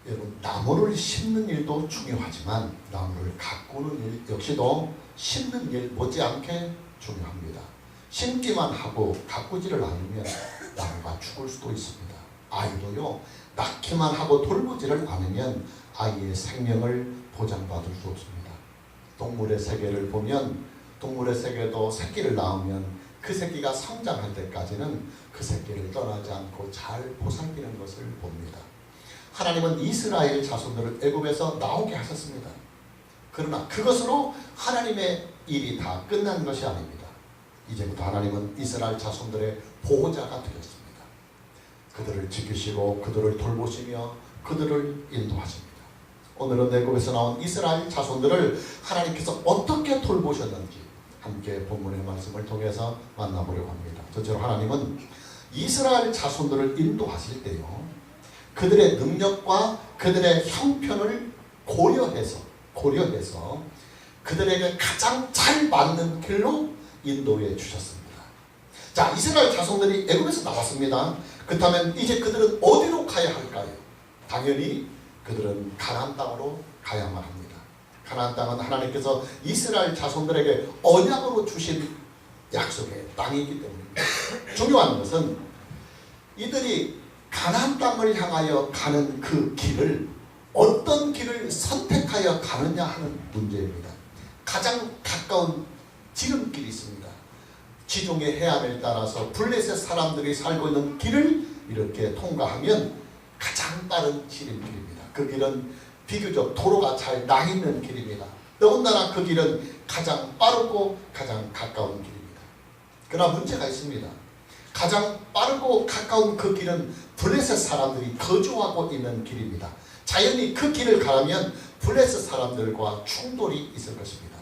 여러분, 나무를 심는 일도 중요하지만 나무를 가꾸는 일 역시도 심는 일 못지않게 중요합니다. 심기만 하고 가꾸지를 않으면 나무가 죽을 수도 있습니다. 아이도요, 낳기만 하고 돌보지를 않으면 아이의 생명을 보장받을 수 없습니다. 동물의 세계를 보면 동물의 세계도 새끼를 낳으면 그 새끼가 성장할 때까지는 그 새끼를 떠나지 않고 잘 보살피는 것을 봅니다. 하나님은 이스라엘 자손들을 애굽에서 나오게 하셨습니다. 그러나 그것으로 하나님의 일이 다 끝난 것이 아닙니다. 이제부터 하나님은 이스라엘 자손들의 보호자가 되었습니다. 그들을 지키시고 그들을 돌보시며 그들을 인도하십니다. 오늘은 애굽에서 나온 이스라엘 자손들을 하나님께서 어떻게 돌보셨는지 함께 본문의 말씀을 통해서 만나보려고 합니다. 첫째로 하나님은 이스라엘 자손들을 인도하실 때요, 그들의 능력과 그들의 형편을 고려해서 그들에게 가장 잘 맞는 길로 인도해 주셨습니다. 자, 이스라엘 자손들이 애굽에서 나왔습니다. 그렇다면 이제 그들은 어디로 가야 할까요? 당연히 그들은 가나안 땅으로 가야만 합니다. 가나안 땅은 하나님께서 이스라엘 자손들에게 언약으로 주신 약속의 땅이기 때문입니다. 중요한 것은 이들이 가나안 땅을 향하여 가는 그 길을 어떤 길을 선택하여 가느냐 하는 문제입니다. 가장 가까운 지름길이 있습니다. 지중해 해안을 따라서 블레셋 사람들이 살고 있는 길을 이렇게 통과하면 가장 빠른 지름길입니다. 그 길은 비교적 도로가 잘 나 있는 길입니다. 더군다나 그 길은 가장 빠르고 가장 가까운 길입니다. 그러나 문제가 있습니다. 가장 빠르고 가까운 그 길은 블레셋 사람들이 거주하고 있는 길입니다. 자연히 그 길을 가려면 블레셋 사람들과 충돌이 있을 것입니다.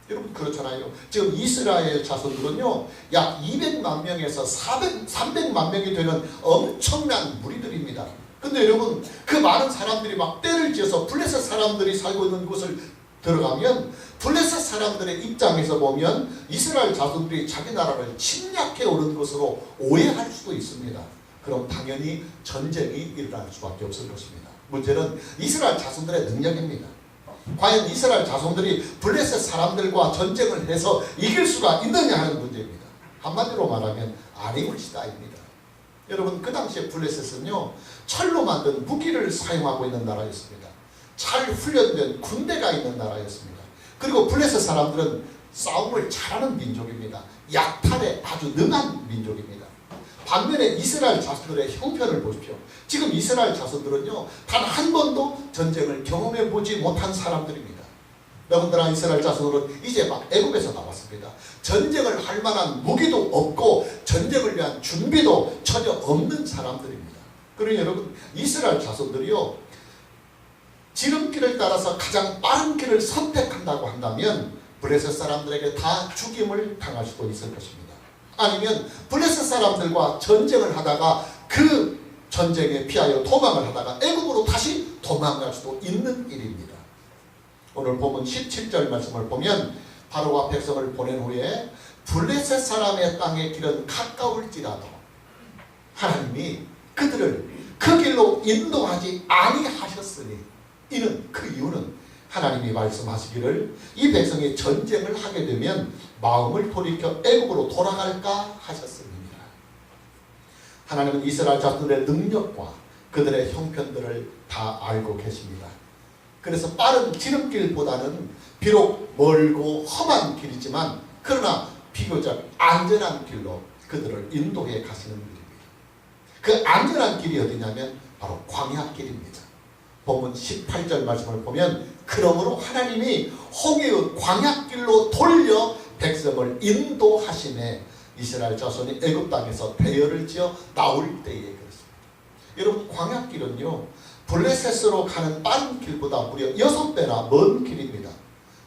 여러분, 그렇잖아요. 지금 이스라엘 자손들은요, 약 200만 명에서 300만 명이 되는 엄청난 무리들입니다. 근데 여러분, 그 많은 사람들이 막 떼를 지어서 블레셋 사람들이 살고 있는 곳을 들어가면 블레셋 사람들의 입장에서 보면 이스라엘 자손들이 자기 나라를 침략해 오는 것으로 오해할 수도 있습니다. 그럼 당연히 전쟁이 일어날 수밖에 없을 것입니다. 문제는 이스라엘 자손들의 능력입니다. 과연 이스라엘 자손들이 블레셋 사람들과 전쟁을 해서 이길 수가 있느냐 하는 문제입니다. 한마디로 말하면 아니올시다입니다. 여러분, 그 당시에 블레셋은요, 철로 만든 무기를 사용하고 있는 나라였습니다. 잘 훈련된 군대가 있는 나라였습니다. 그리고 블레셋 사람들은 싸움을 잘하는 민족입니다. 약탈에 아주 능한 민족입니다. 반면에 이스라엘 자손들의 형편을 보십시오. 지금 이스라엘 자손들은요, 단 한 번도 전쟁을 경험해 보지 못한 사람들입니다. 더군다나 이스라엘 자손들은 이제 막 애굽에서 나왔습니다. 전쟁을 할 만한 무기도 없고 전쟁을 위한 준비도 전혀 없는 사람들입니다. 그러니 여러분, 이스라엘 자손들이요, 지름길을 따라서 가장 빠른 길을 선택한다고 한다면 블레셋 사람들에게 다 죽임을 당할 수도 있을 것입니다. 아니면 블레셋 사람들과 전쟁을 하다가 그 전쟁에 피하여 도망을 하다가 애굽으로 다시 도망갈 수도 있는 일입니다. 오늘 본문 17절 말씀을 보면 바로와 백성을 보낸 후에 블레셋 사람의 땅의 길은 가까울지라도 하나님이 그들을 그 길로 인도하지 아니하셨으니, 이는 그 이유는 하나님이 말씀하시기를 이 백성이 전쟁을 하게 되면 마음을 돌이켜 애굽으로 돌아갈까 하셨습니다. 하나님은 이스라엘 자손들의 능력과 그들의 형편들을 다 알고 계십니다. 그래서 빠른 지름길보다는 비록 멀고 험한 길이지만 그러나 비교적 안전한 길로 그들을 인도해 가시는 길입니다. 그 안전한 길이 어디냐면 바로 광야길입니다. 본문 18절 말씀을 보면 그러므로 하나님이 홍해의 광야길로 돌려 백성을 인도하시매 이스라엘 자손이 애굽 땅에서 대열을 지어 나올 때에 그렇습니다. 여러분, 광야길은요, 블레셋으로 가는 빠른 길보다 무려 6배나 먼 길입니다.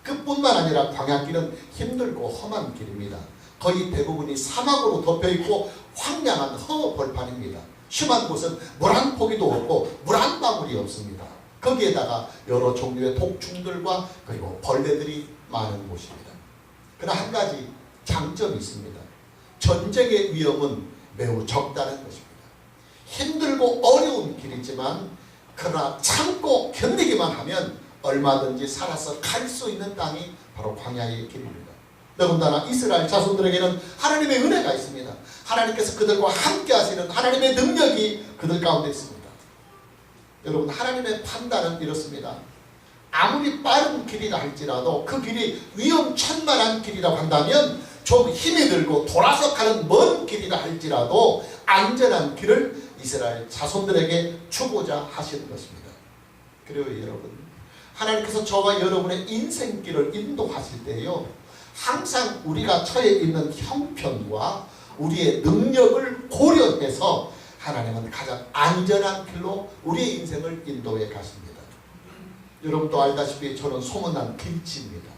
그뿐만 아니라 광야길은 힘들고 험한 길입니다. 거의 대부분이 사막으로 덮여있고 황량한 허벌판입니다. 심한 곳은 물 한 포기도 없고 물 한 방울이 없습니다. 거기에다가 여러 종류의 독충들과 그리고 벌레들이 많은 곳입니다. 그러나 한 가지 장점이 있습니다. 전쟁의 위험은 매우 적다는 것입니다. 힘들고 어려운 길이지만 그러나 참고 견디기만 하면 얼마든지 살아서 갈 수 있는 땅이 바로 광야의 길입니다. 더군다나 이스라엘 자손들에게는 하나님의 은혜가 있습니다. 하나님께서 그들과 함께 하시는 하나님의 능력이 그들 가운데 있습니다. 여러분, 하나님의 판단은 이렇습니다. 아무리 빠른 길이라 할지라도 그 길이 위험천만한 길이라고 한다면 좀 힘이 들고 돌아서 가는 먼 길이라 할지라도 안전한 길을 이스라엘 자손들에게 주고자 하시는 것입니다. 그리고 여러분, 하나님께서 저와 여러분의 인생길을 인도하실 때요, 항상 우리가 처해 있는 형편과 우리의 능력을 고려해서 하나님은 가장 안전한 길로 우리의 인생을 인도해 가십니다. 여러분도 알다시피 저는 소문난 길치입니다.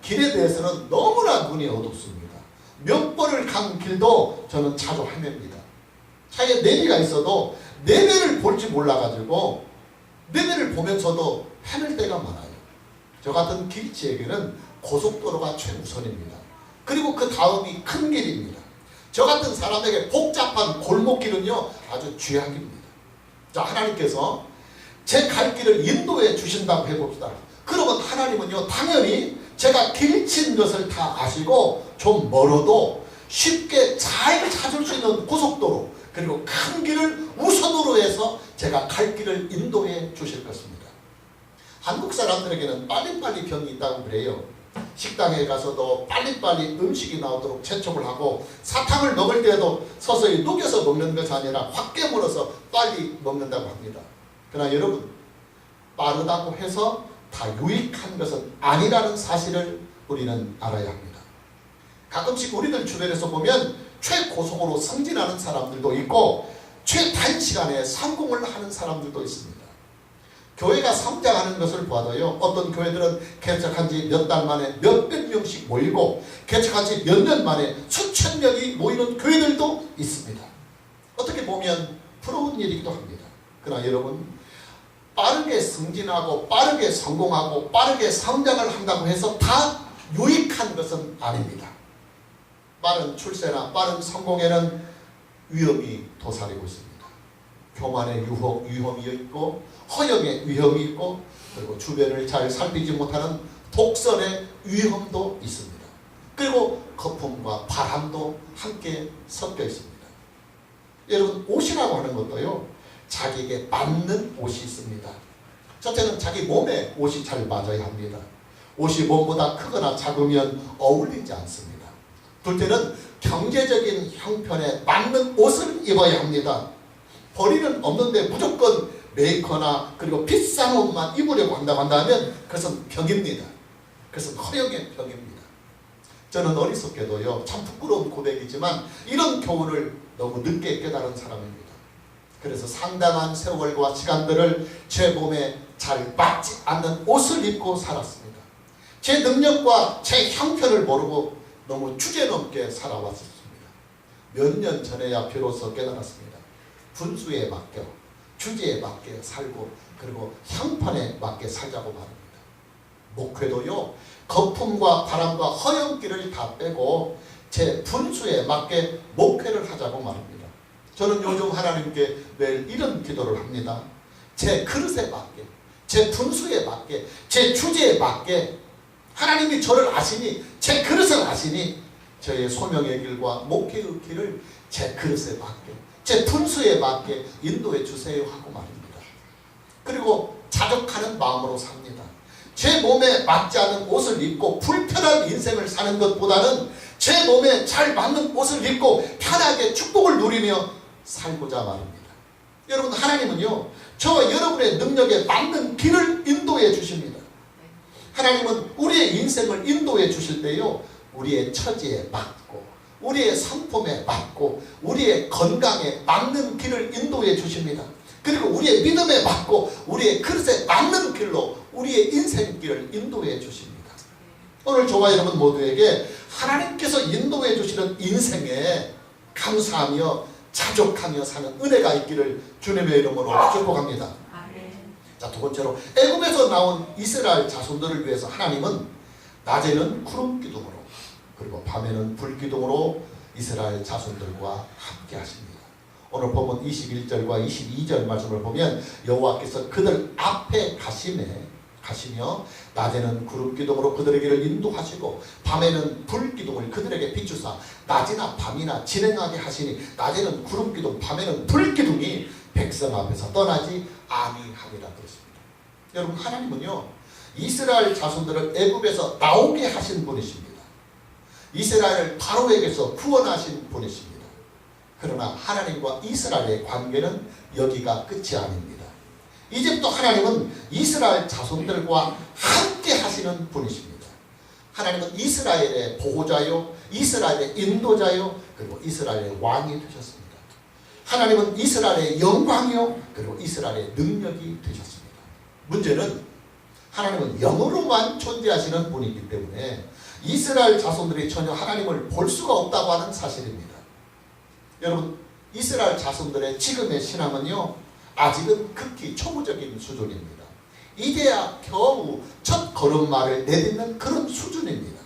길에 대해서는 너무나 눈이 어둡습니다. 몇 번을 간 길도 저는 자주 헤맵니다. 차에 내비가 있어도 내비를 볼지 몰라가지고 내비를 보면서도 헤맬 때가 많아요. 저 같은 길치에게는 고속도로가 최우선입니다. 그리고 그 다음이 큰 길입니다. 저 같은 사람에게 복잡한 골목길은요, 아주 쥐약입니다. 자, 하나님께서 제 갈 길을 인도해 주신다고 해봅시다. 그러면 하나님은요, 당연히 제가 길친 것을 다 아시고 좀 멀어도 쉽게 잘 찾을 수 있는 고속도로, 그리고 큰 길을 우선으로 해서 제가 갈 길을 인도해 주실 것입니다. 한국 사람들에게는 빨리빨리 병이 있다고 그래요. 식당에 가서도 빨리빨리 음식이 나오도록 재촉을 하고, 사탕을 먹을 때도 서서히 녹여서 먹는 것이 아니라 확 깨물어서 빨리 먹는다고 합니다. 그러나 여러분, 빠르다고 해서 다 유익한 것은 아니라는 사실을 우리는 알아야 합니다. 가끔씩 우리들 주변에서 보면 최고속으로 승진하는 사람들도 있고 최단시간에 성공을 하는 사람들도 있습니다. 교회가 성장하는 것을 봐도요, 어떤 교회들은 개척한 지 몇 달 만에 몇백 명씩 모이고 개척한 지 몇 년 만에 수천 명이 모이는 교회들도 있습니다. 어떻게 보면 부러운 일이기도 합니다. 그러나 여러분, 빠르게 승진하고 빠르게 성공하고 빠르게 성장을 한다고 해서 다 유익한 것은 아닙니다. 빠른 출세나 빠른 성공에는 위험이 도사리고 있습니다. 교만의 위험이 있고, 허영의 위험이 있고, 그리고 주변을 잘 살피지 못하는 독선의 위험도 있습니다. 그리고 거품과 바람도 함께 섞여 있습니다. 여러분, 옷이라고 하는 것도요, 자기에게 맞는 옷이 있습니다. 첫째는 자기 몸에 옷이 잘 맞아야 합니다. 옷이 몸보다 크거나 작으면 어울리지 않습니다. 둘째는 경제적인 형편에 맞는 옷을 입어야 합니다. 벌이는 없는데 무조건 메이커나 그리고 비싼 옷만 입으려고 한다면 그것은 병입니다. 그것은 허영의 병입니다. 저는 어리석게도요, 참 부끄러운 고백이지만 이런 교훈을 너무 늦게 깨달은 사람입니다. 그래서 상당한 세월과 시간들을 제 몸에 잘 맞지 않는 옷을 입고 살았습니다. 제 능력과 제 형편을 모르고 너무 주제넘게 살아왔습니다. 몇 년 전에야 비로소 깨달았습니다. 분수에 맡겨, 주제에 맞게 살고, 그리고 형편에 맞게 살자고 말합니다. 목회도요, 거품과 바람과 허영기를 다 빼고 제 분수에 맞게 목회를 하자고 말합니다. 저는 요즘 하나님께 매일 이런 기도를 합니다. 제 그릇에 맞게, 제 분수에 맞게, 제 주제에 맞게 하나님이 저를 아시니, 제 그릇을 아시니 저의 소명의 길과 목회의 길을 제 그릇에 맞게, 제 분수에 맞게 인도해 주세요 하고 말입니다. 그리고 자족하는 마음으로 삽니다. 제 몸에 맞지 않는 옷을 입고 불편한 인생을 사는 것보다는 제 몸에 잘 맞는 옷을 입고 편하게 축복을 누리며 살고자 말입니다. 여러분, 하나님은요, 저와 여러분의 능력에 맞는 길을 인도해 주십니다. 하나님은 우리의 인생을 인도해 주실 때요, 우리의 처지에 맞고, 우리의 성품에 맞고, 우리의 건강에 맞는 길을 인도해 주십니다. 그리고 우리의 믿음에 맞고, 우리의 그릇에 맞는 길로 우리의 인생길을 인도해 주십니다. 오늘 저와 여러분 모두에게 하나님께서 인도해 주시는 인생에 감사하며 자족하며 사는 은혜가 있기를 주님의 이름으로 축복합니다. 자, 두 번째로 애굽에서 나온 이스라엘 자손들을 위해서 하나님은 낮에는 구름 기둥으로, 그리고 밤에는 불 기둥으로 이스라엘 자손들과 함께 하십니다. 오늘 본문 21절과 22절 말씀을 보면 여호와께서 그들 앞에 가시며 낮에는 구름기둥으로 그들의 길을 인도하시고 밤에는 불기둥을 그들에게 비추사 낮이나 밤이나 진행하게 하시니 낮에는 구름기둥 밤에는 불기둥이 백성 앞에서 떠나지 아니하리라 그랬습니다. 여러분, 하나님은요 이스라엘 자손들을 애굽에서 나오게 하신 분이십니다. 이스라엘을 바로에게서 구원하신 분이십니다. 그러나 하나님과 이스라엘의 관계는 여기가 끝이 아닙니다. 이제부터 하나님은 이스라엘 자손들과 함께 하시는 분이십니다. 하나님은 이스라엘의 보호자요, 이스라엘의 인도자요, 그리고 이스라엘의 왕이 되셨습니다. 하나님은 이스라엘의 영광이요, 그리고 이스라엘의 능력이 되셨습니다. 문제는 하나님은 영으로만 존재하시는 분이기 때문에 이스라엘 자손들이 전혀 하나님을 볼 수가 없다고 하는 사실입니다. 여러분, 이스라엘 자손들의 지금의 신앙은요 아직은 극히 초보적인 수준입니다. 이제야 겨우 첫 걸음마를 내딛는 그런 수준입니다.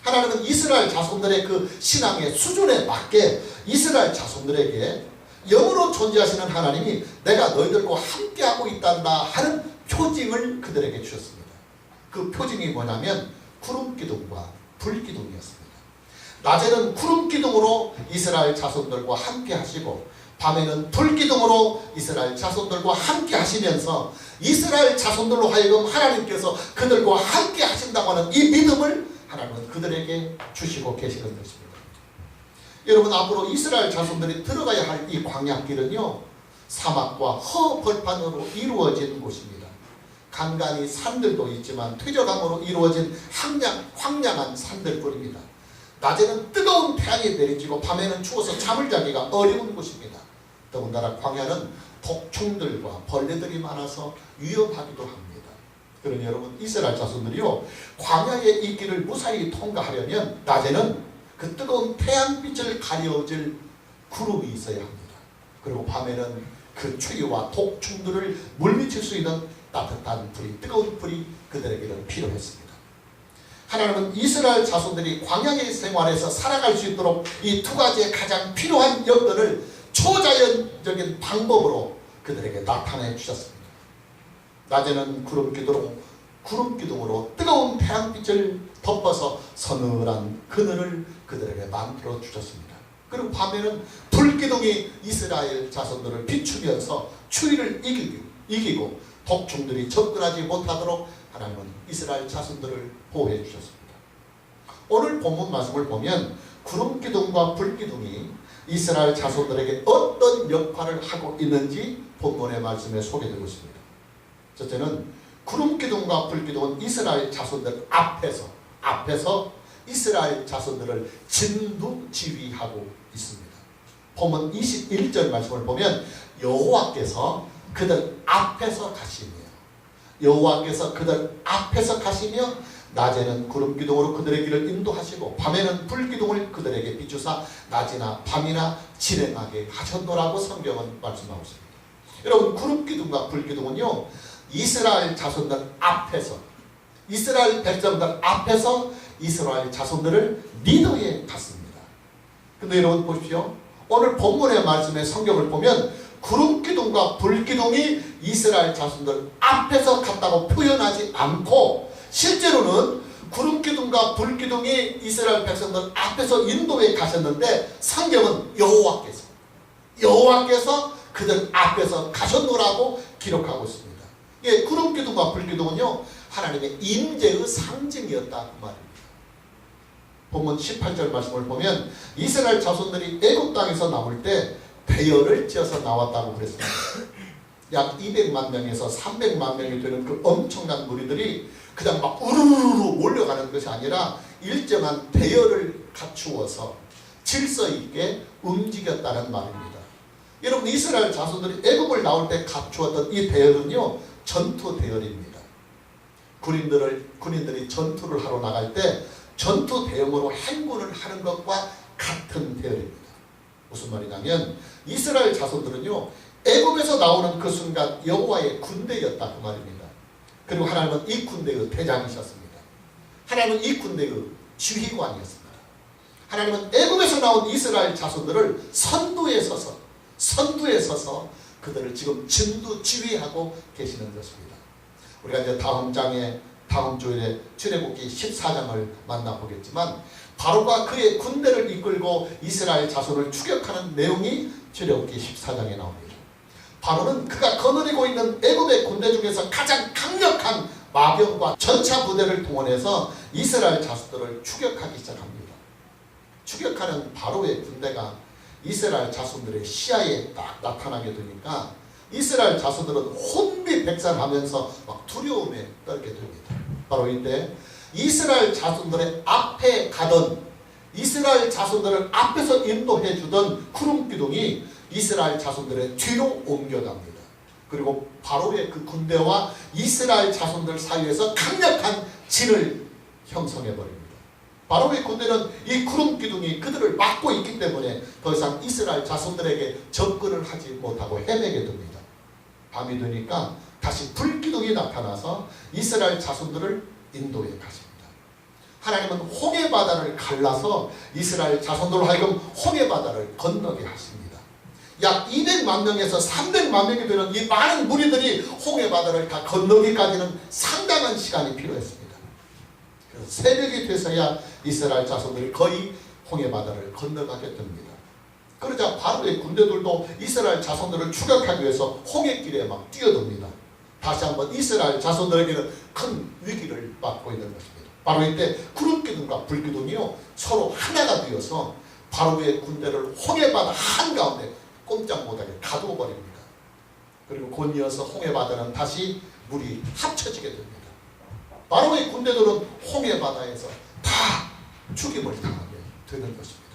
하나님은 이스라엘 자손들의 그 신앙의 수준에 맞게 이스라엘 자손들에게 영으로 존재하시는 하나님이 내가 너희들과 함께하고 있단다 하는 표징을 그들에게 주셨습니다. 그 표징이 뭐냐면 구름기둥과 불기둥이었습니다. 낮에는 구름기둥으로 이스라엘 자손들과 함께 하시고 밤에는 불기둥으로 이스라엘 자손들과 함께 하시면서 이스라엘 자손들로 하여금 하나님께서 그들과 함께 하신다고 하는 이 믿음을 하나님은 그들에게 주시고 계시는 것입니다. 여러분, 앞으로 이스라엘 자손들이 들어가야 할 이 광야길은요 사막과 허벌판으로 이루어진 곳입니다. 간간히 산들도 있지만 퇴적암으로 이루어진 황량한 산들뿐입니다. 낮에는 뜨거운 태양이 내리쬐고 밤에는 추워서 잠을 자기가 어려운 곳입니다. 더군다나 광야는 독충들과 벌레들이 많아서 위험하기도 합니다. 그러니 여러분, 이스라엘 자손들이요 광야의 이 길을 무사히 통과하려면 낮에는 그 뜨거운 태양빛을 가려질 구름이 있어야 합니다. 그리고 밤에는 그 추위와 독충들을 물리칠 수 있는 따뜻한 불이, 뜨거운 불이 그들에게는 필요했습니다. 하나님은 이스라엘 자손들이 광야의 생활에서 살아갈 수 있도록 이 두 가지의 가장 필요한 여건을 초자연적인 방법으로 그들에게 나타내 주셨습니다. 낮에는 구름기둥으로 뜨거운 태양빛을 덮어서 서늘한 그늘을 그들에게 만들어 주셨습니다. 그리고 밤에는 불기둥이 이스라엘 자손들을 비추면서 추위를 이기고 독충들이 접근하지 못하도록 하나님은 이스라엘 자손들을 보호해 주셨습니다. 오늘 본문 말씀을 보면 구름기둥과 불기둥이 이스라엘 자손들에게 어떤 역할을 하고 있는지 본문의 말씀에 소개되고 있습니다. 첫째는 구름기둥과 불기둥은 이스라엘 자손들 앞에서 이스라엘 자손들을 진두지휘하고 있습니다. 본문 21절 말씀을 보면 여호와께서 그들 앞에서 가시며 낮에는 구름기둥으로 그들의 길을 인도하시고 밤에는 불기둥을 그들에게 비추사 낮이나 밤이나 진행하게 하셨노라고 성경은 말씀하고 있습니다. 여러분, 구름기둥과 불기둥은요 이스라엘 자손들 앞에서, 이스라엘 백성들 앞에서 이스라엘 자손들을 리더해 갔습니다. 근데 여러분 보십시오. 오늘 본문의 말씀의 성경을 보면 구름기둥과 불기둥이 이스라엘 자손들 앞에서 갔다고 표현하지 않고 실제로는 구름기둥과 불기둥이 이스라엘 백성들 앞에서 인도해 가셨는데 성경은 여호와께서 그들 앞에서 가셨노라고 기록하고 있습니다. 예, 구름기둥과 불기둥은요 하나님의 임재의 상징이었다 그 말입니다. 본문 18절 말씀을 보면 이스라엘 자손들이 애굽 땅에서 나올 때 대열을 지어서 나왔다고 그랬습니다. 약 200만 명에서 300만 명이 되는 그 엄청난 무리들이 그냥 막 우르르르 몰려가는 것이 아니라 일정한 대열을 갖추어서 질서 있게 움직였다는 말입니다. 여러분, 이스라엘 자손들이 애굽을 나올 때 갖추었던 이 대열은요 전투 대열입니다. 군인들이 전투를 하러 나갈 때 전투 대용으로 행군을 하는 것과 같은 대열입니다. 무슨 말이냐면 이스라엘 자손들은요 애굽에서 나오는 그 순간 여호와의 군대였다 그 말입니다. 그리고 하나님은 이 군대의 대장이셨습니다. 하나님은 이 군대의 지휘관이었습니다. 하나님은 애굽에서 나온 이스라엘 자손들을 선두에 서서 선두에 서서 그들을 지금 진두지휘하고 계시는 것입니다. 우리가 이제 다음 주일에 출애굽기 14장을 만나보겠지만 바로가 그의 군대를 이끌고 이스라엘 자손을 추격하는 내용이 출애굽기 14장에 나옵니다. 바로는 그가 거느리고 있는 애굽의 군대 중에서 가장 강력한 마병과 전차 부대를 동원해서 이스라엘 자손들을 추격하기 시작합니다. 추격하는 바로의 군대가 이스라엘 자손들의 시야에 딱 나타나게 되니까 이스라엘 자손들은 혼비백산하면서 막 두려움에 떨게 됩니다. 바로 이때 이스라엘 자손들의 앞에 가던, 이스라엘 자손들을 앞에서 인도해 주던 구름기둥이 이스라엘 자손들의 뒤로 옮겨갑니다. 그리고 바로의 그 군대와 이스라엘 자손들 사이에서 강력한 진을 형성해 버립니다. 바로의 군대는 이 구름기둥이 그들을 막고 있기 때문에 더 이상 이스라엘 자손들에게 접근을 하지 못하고 헤매게 됩니다. 밤이 되니까 다시 불기둥이 나타나서 이스라엘 자손들을 인도해 가십니다. 하나님은 홍해바다를 갈라서 이스라엘 자손들로 하여금 홍해바다를 건너게 하십니다. 약 200만 명에서 300만 명이 되는 이 많은 무리들이 홍해바다를 다 건너기까지는 상당한 시간이 필요했습니다. 그래서 새벽이 돼서야 이스라엘 자손들이 거의 홍해바다를 건너가게 됩니다. 그러자 바로의 군대들도 이스라엘 자손들을 추격하기 위해서 홍해길에 막 뛰어듭니다. 다시 한번 이스라엘 자손들에게는 큰 위기를 맞고 있는 것입니다. 바로 이때 구름기둥과 불기둥이요 서로 하나가 되어서 바로의 군대를 홍해바다 한가운데 꼼짝 못하게 가두어 버립니다. 그리고 곧 이어서 홍해바다는 다시 물이 합쳐지게 됩니다. 바로의 군대들은 홍해바다에서 다 죽임을 당하게 되는 것입니다.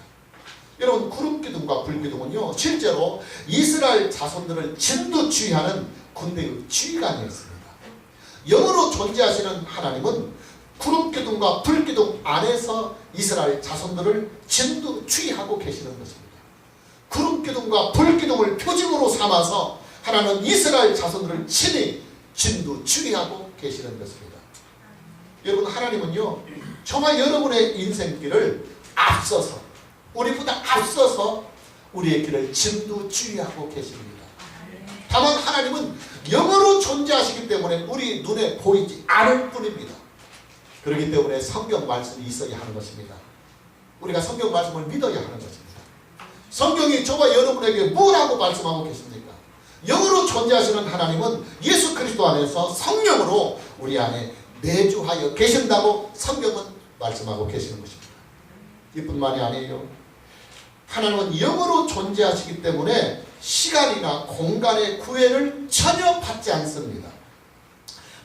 여러분, 구름기둥과 불기둥은요 실제로 이스라엘 자손들을 진두지휘하는 군대의 지휘관이었습니다. 영으로 존재하시는 하나님은 구름기둥과 불기둥 안에서 이스라엘 자손들을 진두지휘하고 계시는 것입니다. 구름기둥과 불기둥을 표징으로 삼아서 하나님은 이스라엘 자손들을 친히 진두지휘하고 계시는 것입니다. 여러분, 하나님은요 저와 여러분의 인생길을 앞서서, 우리보다 앞서서 우리의 길을 진두지휘하고 계십니다. 다만 하나님은 영으로 존재하시기 때문에 우리 눈에 보이지 않을 뿐입니다. 그렇기 때문에 성경 말씀이 있어야 하는 것입니다. 우리가 성경 말씀을 믿어야 하는 것입니다. 성경이 저와 여러분에게 뭐라고 말씀하고 계십니까? 영으로 존재하시는 하나님은 예수 그리스도 안에서 성령으로 우리 안에 내주하여 계신다고 성경은 말씀하고 계시는 것입니다. 이뿐만이 아니에요. 하나님은 영으로 존재하시기 때문에 시간이나 공간의 구애를 전혀 받지 않습니다.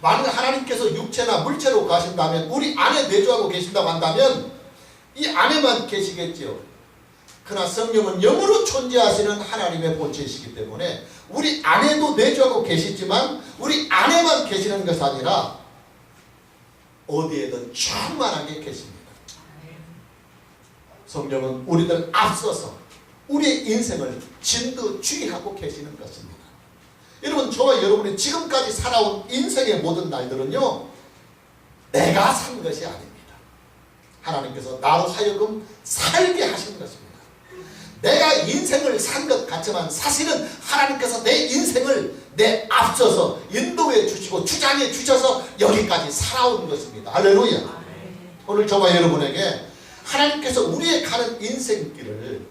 만약 하나님께서 육체나 물체로 가신다면, 우리 안에 내주하고 계신다고 한다면 이 안에만 계시겠지요. 그러나 성령은 영으로 존재하시는 하나님의 본체이시기 때문에 우리 안에도 내주하고 계시지만 우리 안에만 계시는 것이 아니라 어디에든 충만하게 계십니다. 성령은 우리들 앞서서 우리의 인생을 진두지휘하고 계시는 것입니다. 여러분, 저와 여러분이 지금까지 살아온 인생의 모든 날들은요 내가 산 것이 아닙니다. 하나님께서 나로 하여금 살게 하신 것입니다. 내가 인생을 산 것 같지만 사실은 하나님께서 내 인생을 내 앞서서 인도해 주시고 주장해 주셔서 여기까지 살아온 것입니다. 할렐루야. 오늘 저와 여러분에게 하나님께서 우리의 가는 인생길을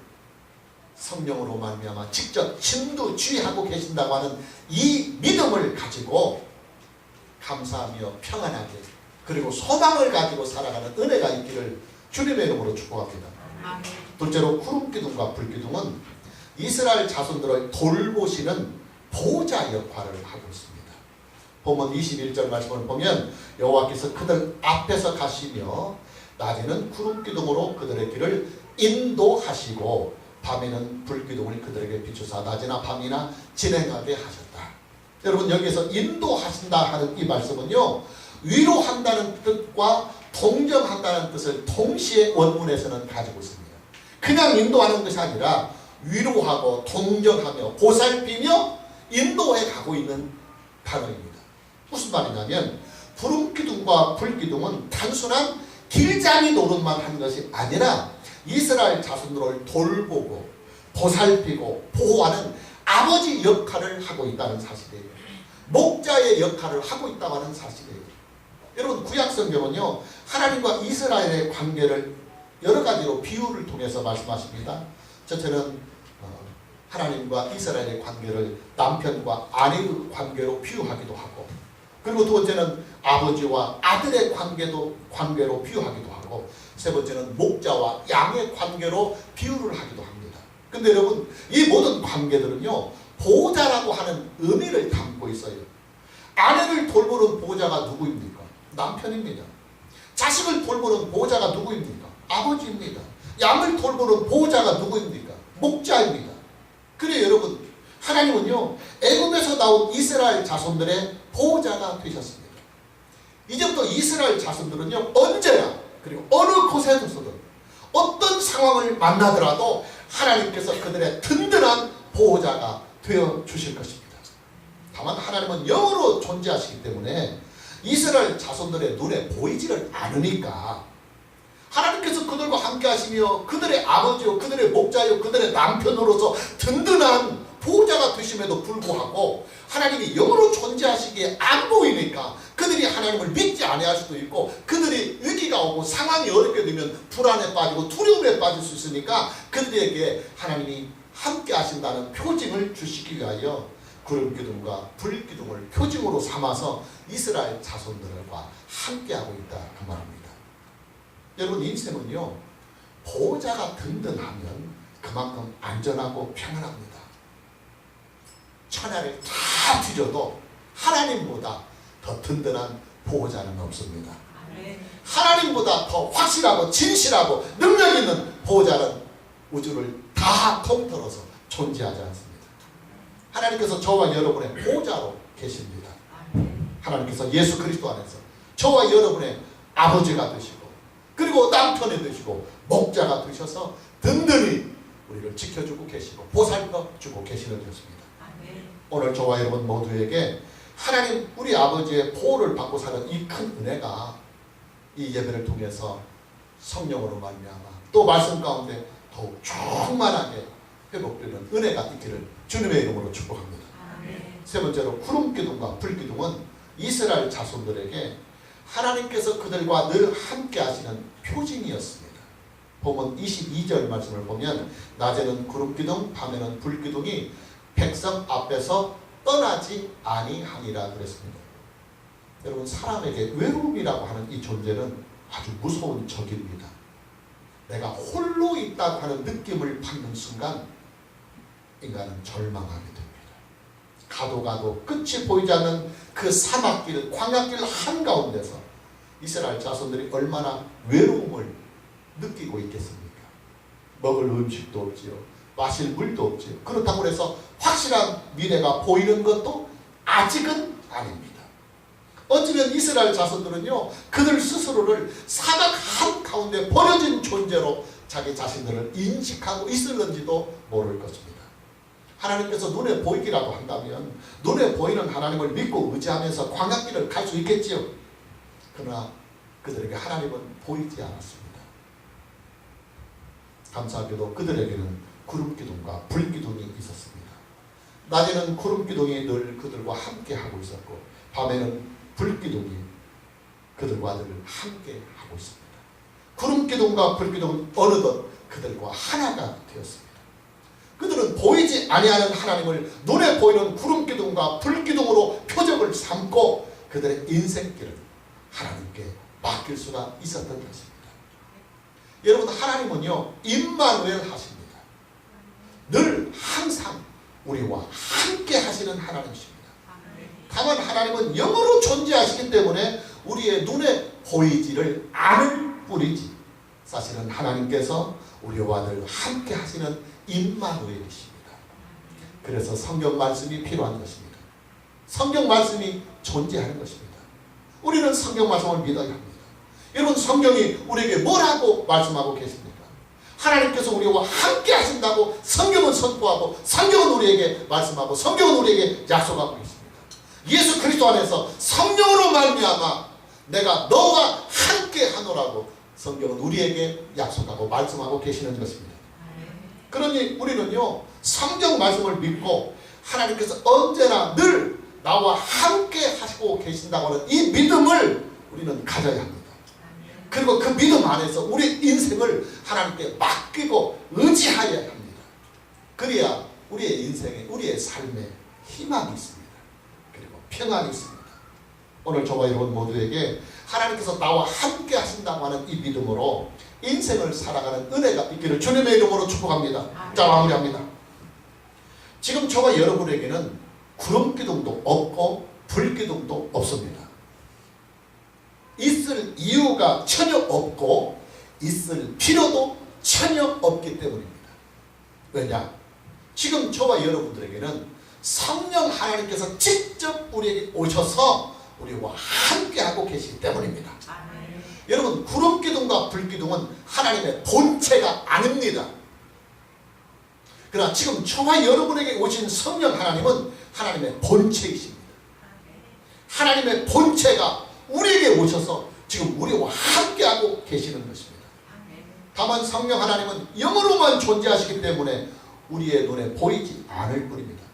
성령으로 말미암아 직접 진두지휘하고 계신다고 하는 이 믿음을 가지고 감사하며 평안하게, 그리고 소망을 가지고 살아가는 은혜가 있기를 주님의 이름으로 축복합니다. 둘째로 구름기둥과 불기둥은 이스라엘 자손들을 돌보시는 보호자 역할을 하고 있습니다. 본문 21절 말씀을 보면 여호와께서 그들 앞에서 가시며 낮에는 구름기둥으로 그들의 길을 인도하시고 밤에는 불기둥을 그들에게 비추사 낮이나 밤이나 진행하게 하셨다. 여러분, 여기서 인도하신다 하는 이 말씀은요 위로한다는 뜻과 동정한다는 뜻을 동시에 원문에서는 가지고 있습니다. 그냥 인도하는 것이 아니라 위로하고 동정하며 보살피며 인도해 가고 있는 단어입니다. 무슨 말이냐면 구름기둥과 불기둥은 단순한 길잡이 노릇만 한 것이 아니라 이스라엘 자손들을 돌보고 보살피고 보호하는 아버지 역할을 하고 있다는 사실이에요. 목자의 역할을 하고 있다고 하는 사실이에요. 여러분 구약성경은요 하나님과 이스라엘의 관계를 여러 가지로 비유를 통해서 말씀하십니다. 첫째는 하나님과 이스라엘의 관계를 남편과 아내의 관계로 비유하기도 하고, 그리고 두 번째는 아버지와 아들의 관계로 비유하기도 하고, 세 번째는 목자와 양의 관계로 비유를 하기도 합니다. 근데 여러분 이 모든 관계들은요 보호자라고 하는 의미를 담고 있어요. 아내를 돌보는 보호자가 누구입니까? 남편입니다. 자식을 돌보는 보호자가 누구입니까? 아버지입니다. 양을 돌보는 보호자가 누구입니까? 목자입니다. 그래 여러분 하나님은요 애굽에서 나온 이스라엘 자손들의 보호자가 되셨습니다. 이제부터 이스라엘 자손들은요 언제나 그리고 어느 곳에서든 어떤 상황을 만나더라도 하나님께서 그들의 든든한 보호자가 되어 주실 것입니다. 다만 하나님은 영으로 존재하시기 때문에 이스라엘 자손들의 눈에 보이지를 않으니까 하나님께서 그들과 함께 하시며 그들의 아버지요 그들의 목자요 그들의 남편으로서 든든한 보호자가 되심에도 불구하고 하나님이 영으로 존재하시기에 안 보이니까 그들이 하나님을 믿지 아니할 수도 있고, 그들이 위기가 오고 상황이 어렵게 되면 불안에 빠지고 두려움에 빠질 수 있으니까 그들에게 하나님이 함께 하신다는 표징을 주시기 위하여 구름기둥과 불기둥을 표징으로 삼아서 이스라엘 자손들과 함께하고 있다 그 말입니다. 여러분 인생은요 보호자가 든든하면 그만큼 안전하고 평안합니다. 천하를 다 뒤져도 하나님보다 더 든든한 보호자는 없습니다. 하나님보다 더 확실하고 진실하고 능력 있는 보호자는 우주를 다 통틀어서 존재하지 않습니다. 하나님께서 저와 여러분의 보호자로 계십니다. 하나님께서 예수 그리스도 안에서 저와 여러분의 아버지가 되시고 그리고 남편이 되시고 목자가 되셔서 든든히 우리를 지켜주고 계시고 보살펴주고 계시는 것입니다. 오늘 저와 여러분 모두에게 하나님 우리 아버지의 보호를 받고 사는 이 큰 은혜가 이 예배를 통해서 성령으로 말미암아 또 말씀 가운데 더욱 충만하게 회복되는 은혜가 있기를 주님의 이름으로 축복합니다. 세 번째로 구름기둥과 불기둥은 이스라엘 자손들에게 하나님께서 그들과 늘 함께 하시는 표징이었습니다. 본문 22절 말씀을 보면 낮에는 구름기둥 밤에는 불기둥이 백성 앞에서 떠나지 아니하니라 그랬습니다. 여러분 사람에게 외로움이라고 하는 이 존재는 아주 무서운 적입니다. 내가 홀로 있다고 하는 느낌을 받는 순간 인간은 절망하게 됩니다. 가도 끝이 보이지 않는 그 사막길 광야길 한가운데서 이스라엘 자손들이 얼마나 외로움을 느끼고 있겠습니까? 먹을 음식도 없지요. 마실 물도 없지요. 그렇다고 해서 확실한 미래가 보이는 것도 아직은 아닙니다. 어쩌면 이스라엘 자손들은요 그들 스스로를 사막 한가운데 버려진 존재로 자기 자신들을 인식하고 있을는지도 모를 것입니다. 하나님께서 눈에 보이기라도 한다면 눈에 보이는 하나님을 믿고 의지하면서 광야길을 갈 수 있겠지요. 그러나 그들에게 하나님은 보이지 않았습니다. 감사하게도 그들에게는 구름기둥과 불기둥이 있었습니다. 낮에는 구름기둥이 늘 그들과 함께 하고 있었고 밤에는 불기둥이 그들과 늘 함께 하고 있습니다. 구름기둥과 불기둥은 어느덧 그들과 하나가 되었습니다. 그들은 보이지 아니하는 하나님을 눈에 보이는 구름기둥과 불기둥으로 표적을 삼고 그들의 인생길을 하나님께 맡길 수가 있었던 것입니다. 여러분 하나님은요 임마누엘 하십니다. 늘 항상 우리와 함께 하시는 하나님이십니다. 다만 하나님은 영으로 존재하시기 때문에 우리의 눈에 보이지를 않을 뿐이지 사실은 하나님께서 우리와 늘 함께 하시는 임마누엘이십니다. 그래서 성경 말씀이 필요한 것입니다. 성경 말씀이 존재하는 것입니다. 우리는 성경 말씀을 믿어야 합니다. 여러분 성경이 우리에게 뭐라고 말씀하고 계십니까? 하나님께서 우리와 함께 하신다고 성경은 선포하고 성경은 우리에게 말씀하고 성경은 우리에게 약속하고 있습니다. 예수 그리스도 안에서 성령으로 말미암아 내가 너와 함께 하노라고 성경은 우리에게 약속하고 말씀하고 계시는 것입니다. 그러니 우리는요 성경 말씀을 믿고 하나님께서 언제나 늘 나와 함께 하시고 계신다고 하는 이 믿음을 우리는 가져야 합니다. 그리고 그 믿음 안에서 우리 인생을 하나님께 맡기고 의지하여야 합니다. 그래야 우리의 인생에, 우리의 삶에 희망이 있습니다. 그리고 평안이 있습니다. 오늘 저와 여러분 모두에게 하나님께서 나와 함께 하신다고 하는 이 믿음으로 인생을 살아가는 은혜가 있기를 주님의 이름으로 축복합니다. 자, 마무리합니다. 지금 저와 여러분에게는 구름기둥도 없고 불기둥도 없습니다. 있을 이유가 전혀 없고 있을 필요도 전혀 없기 때문입니다. 왜냐? 지금 저와 여러분들에게는 성령 하나님께서 직접 우리에게 오셔서 우리와 함께하고 계시기 때문입니다. 여러분, 구름기둥과 불기둥은 하나님의 본체가 아닙니다. 그러나 지금 저와 여러분에게 오신 성령 하나님은 하나님의 본체이십니다. 하나님의 본체가 우리에게 오셔서 지금 우리와 함께하고 계시는 것입니다. 다만 성령 하나님은 영으로만 존재하시기 때문에 우리의 눈에 보이지 않을 뿐입니다.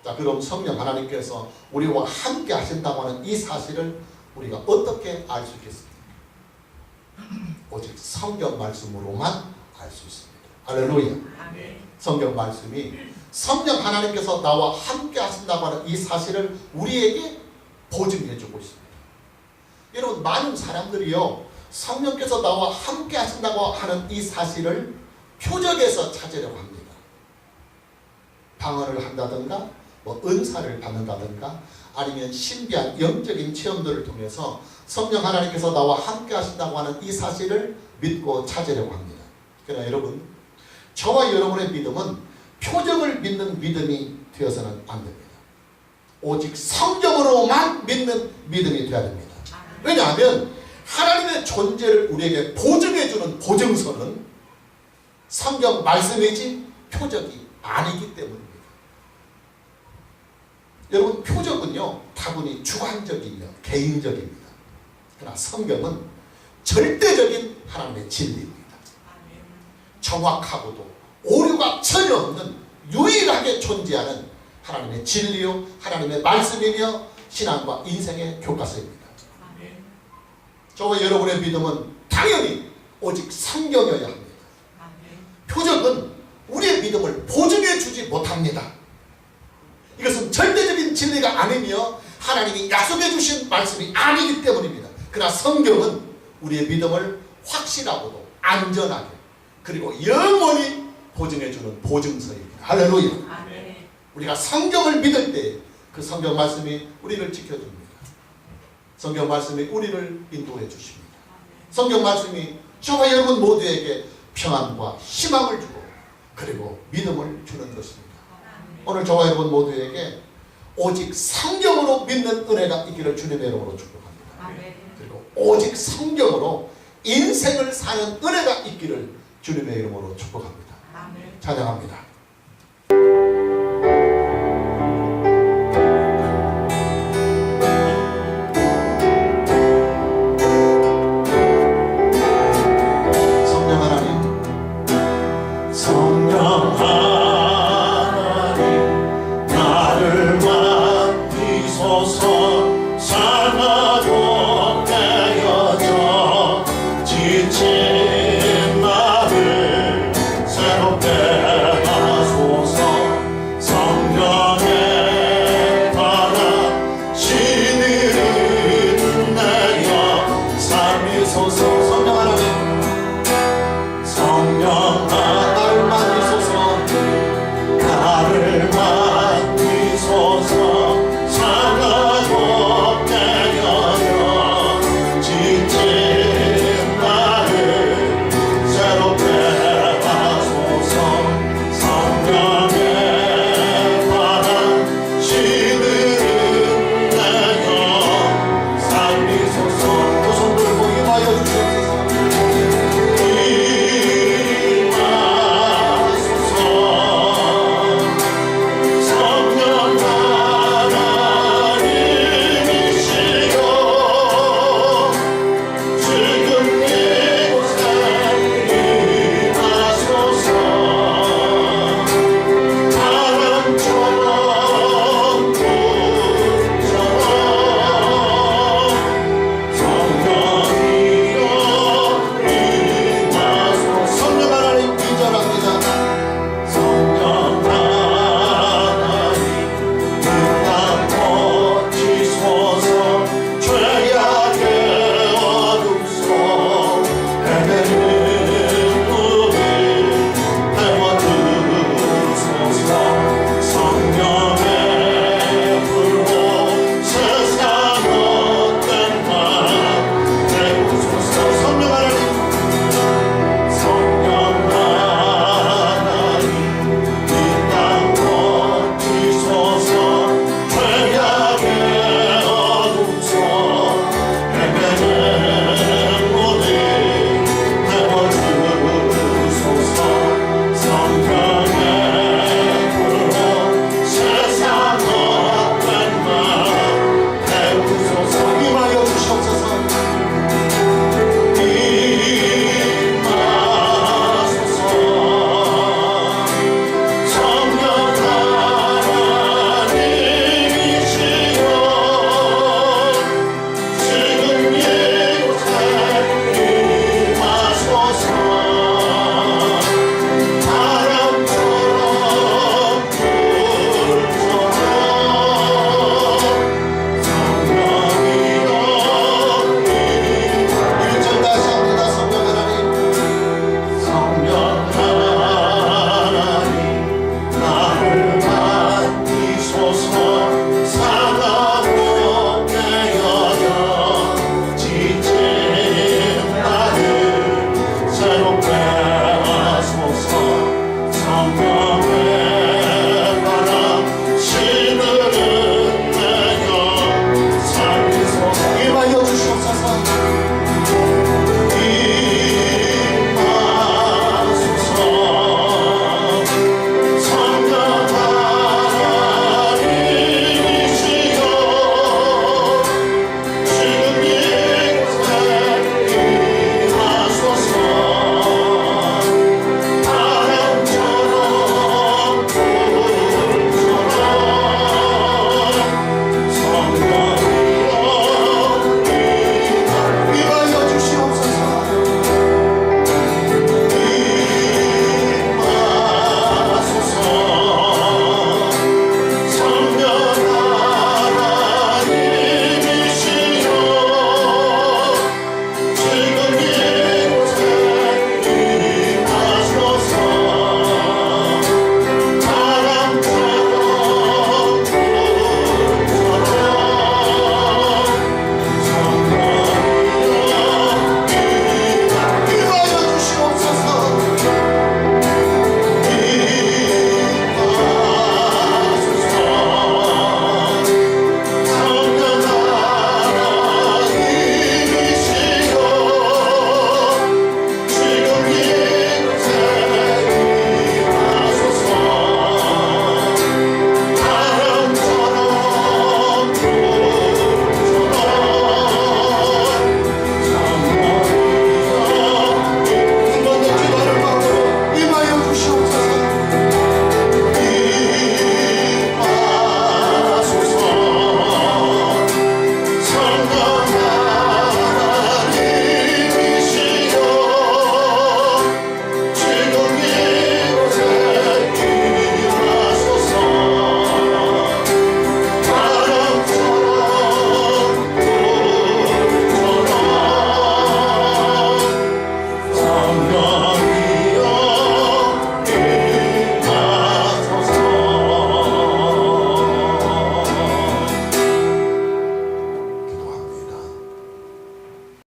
자, 그럼 성령 하나님께서 우리와 함께 하신다고 하는 이 사실을 우리가 어떻게 알 수 있겠습니까? 오직 성경 말씀으로만 알 수 있습니다. 할렐루야. 성경 말씀이 성령 하나님께서 나와 함께 하신다고 하는 이 사실을 우리에게 보증해 주고 있습니다. 여러분, 많은 사람들이요, 성령께서 나와 함께 하신다고 하는 이 사실을 표적에서 찾으려고 합니다. 방언을 한다든가 은사를 받는다든가 아니면 신비한 영적인 체험들을 통해서 성령 하나님께서 나와 함께 하신다고 하는 이 사실을 믿고 찾으려고 합니다. 그러나 여러분, 저와 여러분의 믿음은 표적을 믿는 믿음이 되어서는 안 됩니다. 오직 성경으로만 믿는 믿음이 되어야 됩니다. 왜냐하면 하나님의 존재를 우리에게 보증해주는 보증서는 성경 말씀이지 표적이 아니기 때문입니다. 여러분, 표적은요 다분히 주관적이며 개인적입니다. 그러나 성경은 절대적인 하나님의 진리입니다. 정확하고도 오류가 전혀 없는 유일하게 존재하는 하나님의 진리요 하나님의 말씀이며 신앙과 인생의 교과서입니다. 저와 여러분의 믿음은 당연히 오직 성경이어야 합니다. 표적은 우리의 믿음을 보증해 주지 못합니다. 이것은 절대적인 진리가 아니며 하나님이 약속해 주신 말씀이 아니기 때문입니다. 그러나 성경은 우리의 믿음을 확실하고도 안전하게 그리고 영원히 보증해 주는 보증서입니다. 할렐루야. 우리가 성경을 믿을 때 그 성경 말씀이 우리를 지켜줍니다. 성경 말씀이 우리를 인도해 주십니다. 성경 말씀이 저와 여러분 모두에게 평안과 희망을 주고 그리고 믿음을 주는 것입니다. 오늘 저와 여러분 모두에게 오직 성경으로 믿는 은혜가 있기를 주님의 이름으로 축복합니다. 그리고 오직 성경으로 인생을 사는 은혜가 있기를 주님의 이름으로 축복합니다. 찬양합니다.